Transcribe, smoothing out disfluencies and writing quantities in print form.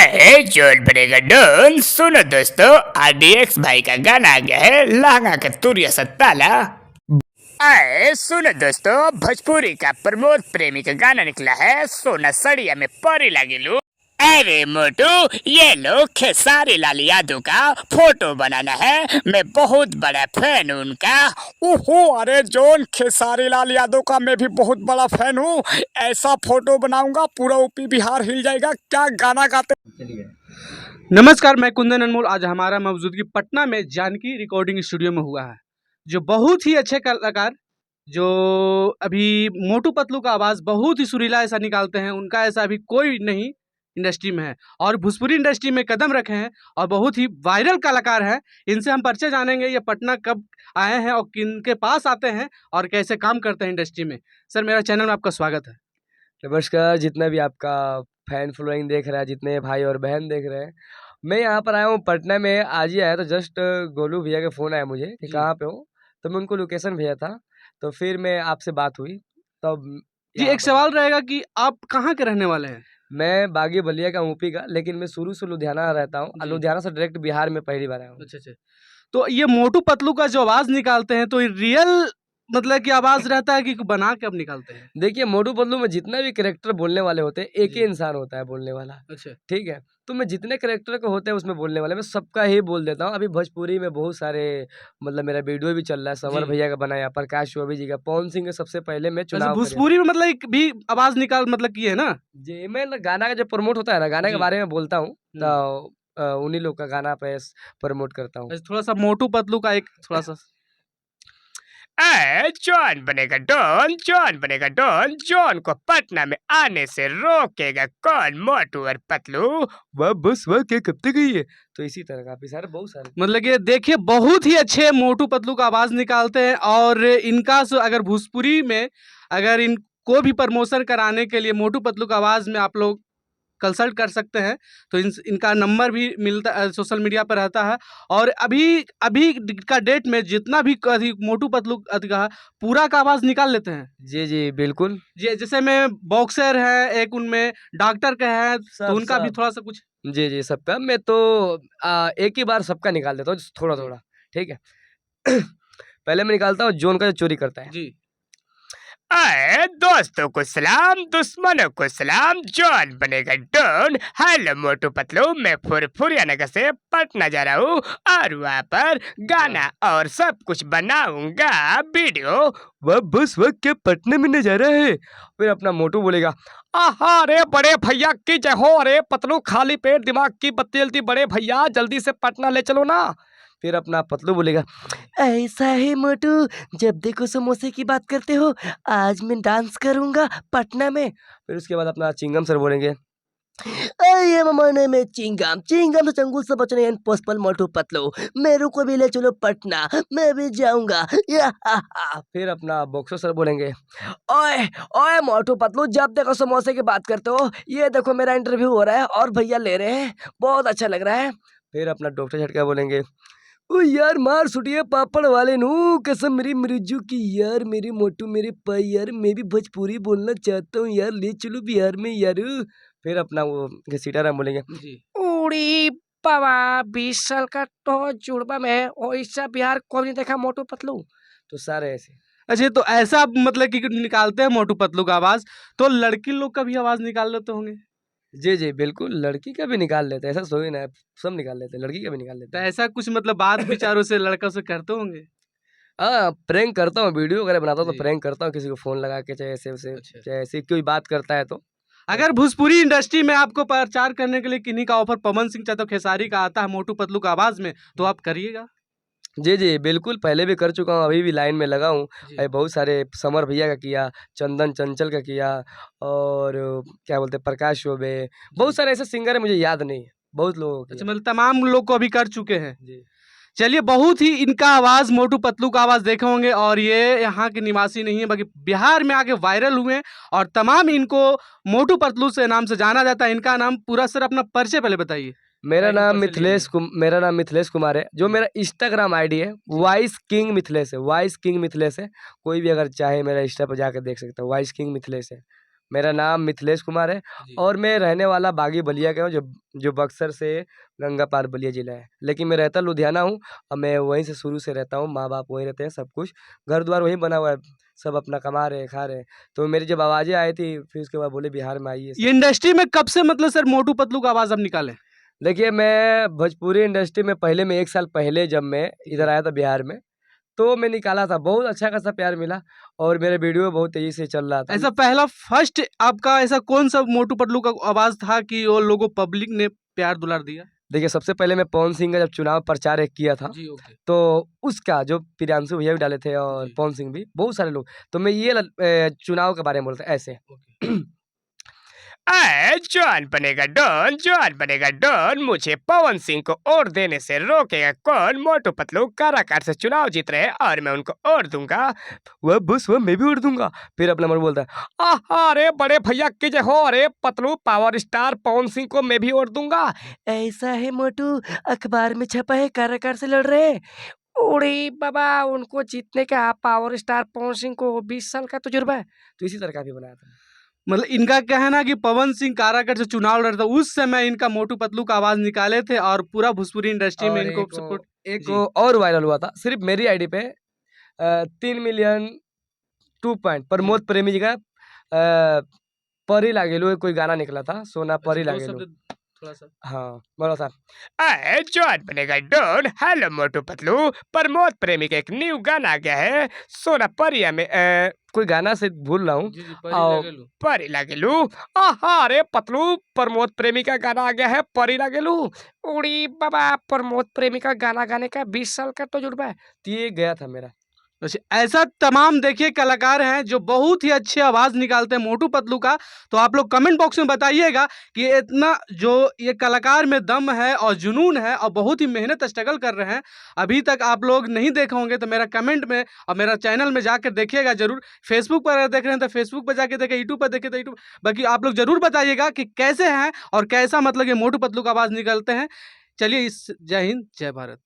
Zone बनेगा don. सुनो दोस्तों, आरडीएक्स भाई का गाना आ गया है, लहंगा का तुरिया सा ताला। सुनो दोस्तों, भोजपुरी का प्रमोद प्रेमी का गाना निकला है, सोना सड़िया में परी लगी लू। अरे मोटू, ये लो खेसारी लाल यादव का फोटो बनाना है, मैं बहुत बड़ा फैन हूँ उनका। ओहो, अरे जोन, खेसारी लाल यादव का मैं भी बहुत बड़ा फैन हूँ। ऐसा फोटो बनाऊंगा पूरा यूपी बिहार हिल जाएगा। क्या गाना गाते। नमस्कार, मैं कुंदन अनमोल। आज हमारा मौजूदगी पटना में जानकी रिकॉर्डिंग स्टूडियो में हुआ है, जो बहुत ही अच्छे कलाकार जो अभी मोटू पतलू का आवाज़ बहुत ही सुरीला ऐसा निकालते हैं, उनका ऐसा अभी कोई नहीं इंडस्ट्री में है और भोजपुरी इंडस्ट्री में कदम रखे हैं और बहुत ही वायरल कलाकार हैं। इनसे हम परिचय जानेंगे, ये पटना कब आए हैं और किन के पास आते हैं और कैसे काम करते हैं इंडस्ट्री में। सर, मेरा चैनल में आपका स्वागत है। नमस्कार, जितना भी आपका फैन फॉलोइंग देख रहा है, जितने भाई और बहन देख रहे हैं, मैं यहाँ पर आया हूँ पटना में। आज ही आया तो जस्ट गोलू भैया का फ़ोन आया मुझे कि कहाँ पे हो, तो मैं उनको लोकेशन भेजा था, तो फिर मैं आपसे बात हुई तब। जी, एक सवाल रहेगा कि आप कहाँ के रहने वाले हैं? मैं बागी बलिया का, यूपी का, लेकिन मैं शुरू से लुधियाना रहता हूँ और जी। लुधियाना से डायरेक्ट बिहार में पहली बार आया हूँ। अच्छा। तो ये मोटू पतलू का जो आवाज़ निकालते हैं, तो ये रियल मतलब कि आवाज़ रहता है कि बना के अब निकालते हैं? देखिए, मोटू पतलू में जितना भी कैरेक्टर बोलने वाले होते हैं, एक ही जी। इंसान होता है बोलने वाला। अच्छा। ठीक है, तो मैं जितने कैरेक्टर के होते हैं उसमें बोलने वाले, मैं सबका ही बोल देता हूँ। अभी भोजपुरी में बहुत सारे, मतलब मेरा वीडियो भी चल रहा है, समर जी। भैया का बनाया, प्रकाश चौबे जी का, पवन सिंह का सबसे पहले मैं अच्छा, चुनाव करे। भोजपुरी में मतलब एक भी आवाज़ निकाल मतलब किए है ना? जी, मैं गाना का जब प्रमोट होता है ना, गाने के जी। बारे में बोलता हूँ, हुँ। तो उन्हीं लोग का गाना पे प्रमोट करता हूँ। अच्छा, थोड़ा-सा मोटू पतलू का एक थोड़ा-सा जॉन बनेगा डॉन, जॉन बनेगा डॉन। जॉन को पटना में आने से रोकेगा कौन? मोटू और पतलू। वाह बस वाह, क्या कब तक गई है? तो इसी तरह काफी सारे, बहुत सारे। मतलब कि देखिए, बहुत ही अच्छे मोटू पतलू का आवाज़ निकालते हैं और इनका अगर भोजपुरी में अगर इनको भी प्रमोशन कराने के लिए मोटू पतलू का आवाज़ में आप लोग कंसल्ट कर सकते हैं, तो इनका नंबर भी मिलता सोशल मीडिया पर रहता है। और अभी अभी का डेट में जितना भी मोटू पतलू का पूरा का आवाज़ निकाल लेते हैं। जी जी बिल्कुल। जी, जैसे में बॉक्सर है, एक उनमें डॉक्टर का है, तो सब उनका भी सब थोड़ा-सा कुछ। जी जी सबका मैं तो एक ही बार सबका निकाल देता हूँ, थोड़ा जी। थोड़ा। ठीक है। पहले मैं निकालता हूँ जोन का, जो चोरी करता है। जी। दोस्तों को सलाम, दुश्मनों को सलाम। जॉन बनेगा डॉन। हेलो मोटू पतलू, मैं फुरफुरिया नगर से पटना जा रहा हूँ और वहाँ पर गाना और सब कुछ बनाऊंगा, वीडियो। वह बस वह क्या पटने में नजारा है। फिर अपना मोटू बोलेगा, आहा, रे बड़े भैया की जय हो। अरे पतलू, खाली पेट दिमाग की बत्ती जलती, बड़े भैया जल्दी से पटना ले चलो ना। फिर अपना पतलू बोलेगा, ऐसा है मोटू, जब देखो समोसे की बात करते हो, आज मैं डांस करूंगा पटना में। फिर उसके बाद अपना चिंगम सर बोलेंगे, ये मामा में चिंगम चिंगम से चंगुल से बचने इम्पॉसिबल मोटू पतलू, मेरे को भी ले चलो पटना, मैं भी जाऊंगा। या फिर अपना बॉक्सर सर बोलेंगे, ओए ओए मोटू पतलू, जब देखो समोसे की बात करते हो, ये देखो मेरा इंटरव्यू हो रहा है और भैया ले रहे हैं, बहुत अच्छा लग रहा है। फिर अपना डॉक्टर झटका बोलेंगे, ओ यार मार सुटिए पापड़ वाले नू, कसम मेरी मरीजू की यार, मेरे मोटू मेरे पाई यार, मैं भी भोजपुरी बोलना चाहता हूँ यार, ले चलो बिहार में यार। फिर अपना वो सीताराम बोलेंगे, जी। उड़ी बाबा, 20 साल का तो जुड़वा में ओइसा बिहार को नहीं देखा मोटू पतलू। तो सारे ऐसे। अच्छा, तो ऐसा आप मतलब कि निकालते हैं मोटू पतलू का आवाज़, तो लड़की लोग का भी आवाज़ निकाल लेते होंगे? जी जी बिल्कुल, लड़की का भी निकाल लेते हैं, ऐसा सोई ना है, सब निकाल लेते हैं, लड़की का भी निकाल तो लेते हैं। ऐसा कुछ मतलब बात विचारों से लड़कों से करते होंगे? हाँ, प्रैंक करता हूँ, वीडियो वगैरह बनाता हूँ तो जी। प्रैंक करता हूँ, किसी को फ़ोन लगा के, चाहे ऐसे वैसे, अच्छा। चाहे ऐसे कोई बात करता है तो। अगर भोजपुरी इंडस्ट्री में आपको प्रचार करने के लिए किन्हीं का ऑफर पवन सिंह चाहे तो खेसारी का आता है मोटू पतलू का आवाज़ में, तो आप करिएगा? जी, जी, बिल्कुल, पहले भी कर चुका हूँ, अभी भी लाइन में लगा हूँ। जी। बहुत सारे समर भैया का किया, चंदन चंचल का किया, और क्या बोलते हैं, प्रकाश चौबे, बहुत सारे ऐसे सिंगर हैं, मुझे याद नहीं है, बहुत लोगों को अच्छा, किया। मतलब तमाम लोग को अभी कर चुके हैं। जी। चलिए, बहुत ही इनका आवाज़ मोटू पतलू का आवाज़ देखे होंगे और ये यहाँ के निवासी नहीं है, बल्कि बिहार में आके वायरल हुए हैं और तमाम इनको मोटू पतलू से नाम से जाना जाता है। इनका नाम पूरा, सर अपना परिचय पहले बताइए। मेरा नाम मिथिलेश कुमार है, जो जी। मेरा इंस्टाग्राम आईडी है, वॉइस किंग मिथिलेश है, वॉइस किंग मिथिलेश है। कोई भी अगर चाहे मेरा इंस्टा पे जाके देख सकता है, वॉइस किंग मिथिलेश है। मेरा नाम मिथिलेश कुमार है जी। और मैं रहने वाला बागी बलिया का हूँ, जो बक्सर से गंगा पार बलिया जिला है। लेकिन मैं रहता लुधियाना हूँ और मैं वहीं से शुरू से रहता हूँ, माँ-बाप वहीं रहते हैं, सब कुछ। घर-द्वार वहीं बना हुआ है, सब अपना कमा रहे हैं, खा रहे हैं। तो मेरी जब आवाज़ें आई थी, फिर उसके बाद बोले बिहार में आइए ये सब। इंडस्ट्री में कब से मतलब सर मोटू पतलू का आवाज़ आप निकाले? देखिए, मैं भोजपुरी इंडस्ट्री में पहले मैं 1 साल पहले जब मैं इधर आया था बिहार में, तो मैं निकाला था। बहुत अच्छा खासा प्यार मिला और मेरा वीडियो बहुत तेज़ी से चल रहा था। ऐसा पहला फर्स्ट आपका ऐसा कौन-सा मोटू पतलू का आवाज़ था कि वो लोगों पब्लिक ने प्यार दुलार दिया? देखिए, सबसे पहले मैं पवन सिंह का जब चुनाव प्रचार एक किया था, जी, ओके। तो उसका जो प्रियांशु भैया भी डाले थे और जी। पवन सिंह भी, बहुत सारे लोग। तो मैं ये चुनाव के बारे में बोल रहा था ऐसे। ओके। जॉन बनेगा डॉन, जॉन बनेगा डॉन, मुझे पवन सिंह को वोट देने से रोकेगा कौन? मोटू पतलू काराकाट से चुनाव जीत रहे हैं और मैं उनको वोट दूंगा। वह बस वह मैं भी उड़ दूंगा। फिर अपना मन बोलता है, अरे बड़े भैया की जय हो, अरे पतलू पावर स्टार पवन सिंह को मैं भी वोट दूंगा। ऐसा है मोटू, अखबार में छपा है काराकाट से लड़ रहे हैं। उड़ी बाबा, उनको जीतने का पावर स्टार पवन सिंह को 20 साल का तजुर्बा है। तो इसी तरह का भी बनाया था। मतलब इनका कहना कि पवन सिंह काराकाट से चुनाव लड़ रहे थे, उस समय इनका मोटू पतलू का आवाज़ निकाले थे और पूरा भोजपुरी इंडस्ट्री में और इनको एक सपोर्ट एक जी। और वायरल हुआ था, सिर्फ मेरी आईडी पे 3 मिलियन 2 पॉइंट जी। प्रमोद प्रेमी जी का परी लागेलू कोई गाना निकला था, सोना परी अच्छा, 2 लागेलू। शब्द थोड़ा-सा। हाँ, बोलो साहब। जॉन बनेगा डॉन, हेलो मोटू पतलू, प्रमोद प्रेमी का एक न्यू गाना आ गया है सोना परिया में कोई गाना से भूल रहा हूँ। जी, परी आओ। लागेलू। परी लागेलू। अरे पतलू, प्रमोद प्रेमी का गाना आ गया है परी लागेलू। उड़ी बाबा, प्रमोद प्रेमी का गाना गाने का 20 साल का तजुर्बा है। तो ये गया था मेरा। अच्छा, ऐसा तमाम देखिए कलाकार हैं जो बहुत ही अच्छी आवाज़ निकालते हैं मोटू पतलू का, तो आप लोग कमेंट बॉक्स में बताइएगा कि ये इतना जो ये कलाकार में दम है और जुनून है और बहुत ही मेहनत स्ट्रगल कर रहे हैं। अभी तक आप लोग नहीं देखे होंगे तो मेरा कमेंट में और मेरा चैनल में जाकर देखिएगा ज़रूर। फेसबुक पर अगर देख रहे हैं तो फेसबुक पर जाके देखें, यूट्यूब पर देखें तो यूट्यूब, बाकी आप लोग ज़रूर बताइएगा कि कैसे हैं और कैसा मतलब ये मोटू पतलू का आवाज़ निकालते हैं। चलिए जय हिंद, जय भारत।